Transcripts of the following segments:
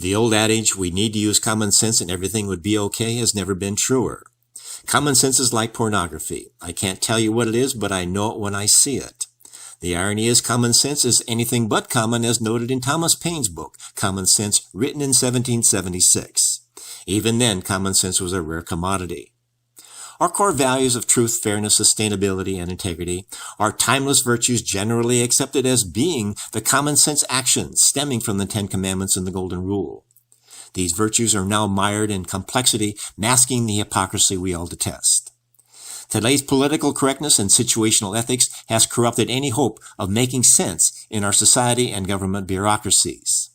The old adage, we need to use common sense and everything would be okay, has never been truer. Common sense is like pornography. I can't tell you what it is, but I know it when I see it. The irony is common sense is anything but common, as noted in Thomas Paine's book, Common Sense, written in 1776. Even then, common sense was a rare commodity. Our core values of truth, fairness, sustainability, and integrity are timeless virtues generally accepted as being the common sense actions stemming from the Ten Commandments and the Golden Rule. These virtues are now mired in complexity, masking the hypocrisy we all detest. Today's political correctness and situational ethics has corrupted any hope of making sense in our society and government bureaucracies.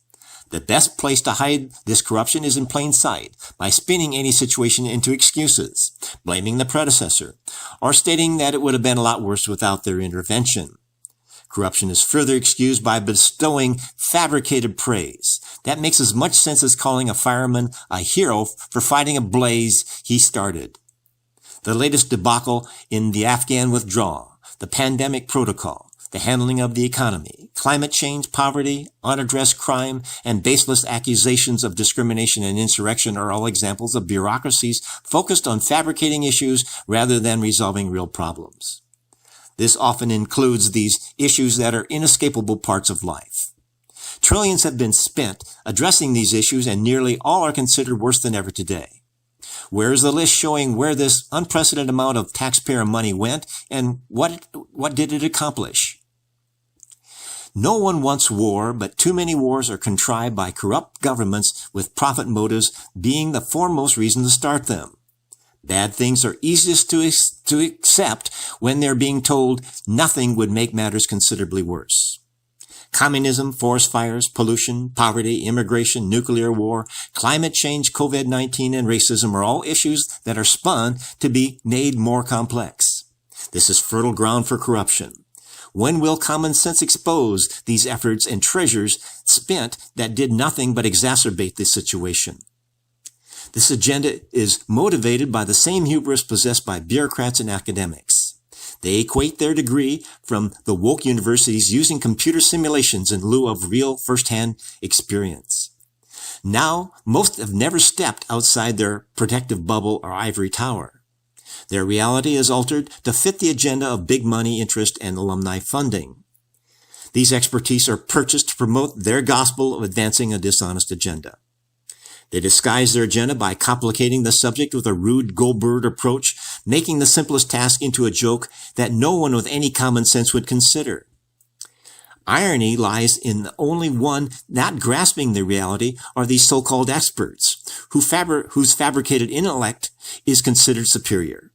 The best place to hide this corruption is in plain sight, by spinning any situation into excuses, blaming the predecessor, or stating that it would have been a lot worse without their intervention. Corruption is further excused by bestowing fabricated praise. That makes as much sense as calling a fireman a hero for fighting a blaze he started. The latest debacle in the Afghan withdrawal, the pandemic protocol, the handling of the economy, climate change, poverty, unaddressed crime, and baseless accusations of discrimination and insurrection are all examples of bureaucracies focused on fabricating issues rather than resolving real problems. This often includes these issues that are inescapable parts of life. Trillions have been spent addressing these issues, and nearly all are considered worse than ever today. Where is the list showing where this unprecedented amount of taxpayer money went and what did it accomplish? No one wants war, but too many wars are contrived by corrupt governments with profit motives being the foremost reason to start them. Bad things are easiest to accept when they're being told nothing would make matters considerably worse. Communism, forest fires, pollution, poverty, immigration, nuclear war, climate change, COVID-19, and racism are all issues that are spun to be made more complex. This is fertile ground for corruption. When will common sense expose these efforts and treasures spent that did nothing but exacerbate this situation? This agenda is motivated by the same hubris possessed by bureaucrats and academics. They equate their degree from the woke universities using computer simulations in lieu of real first-hand experience. Now, most have never stepped outside their protective bubble or ivory tower. Their reality is altered to fit the agenda of big money interest and alumni funding. These expertise are purchased to promote their gospel of advancing a dishonest agenda. They disguise their agenda by complicating the subject with a rude Goldberg approach, making the simplest task into a joke that no one with any common sense would consider. Irony lies in the only one not grasping the reality are these so-called experts, whose fabricated intellect is considered superior.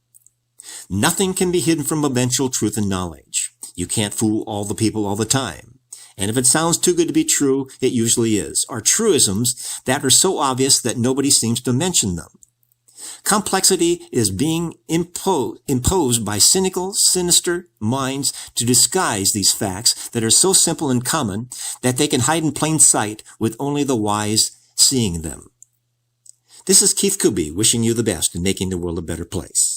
Nothing can be hidden from eventual truth and knowledge. You can't fool all the people all the time. And if it sounds too good to be true, it usually is, are truisms that are so obvious that nobody seems to mention them. Complexity is being imposed by cynical, sinister minds to disguise these facts that are so simple and common that they can hide in plain sight with only the wise seeing them. This is Keith Kuby wishing you the best in making the world a better place.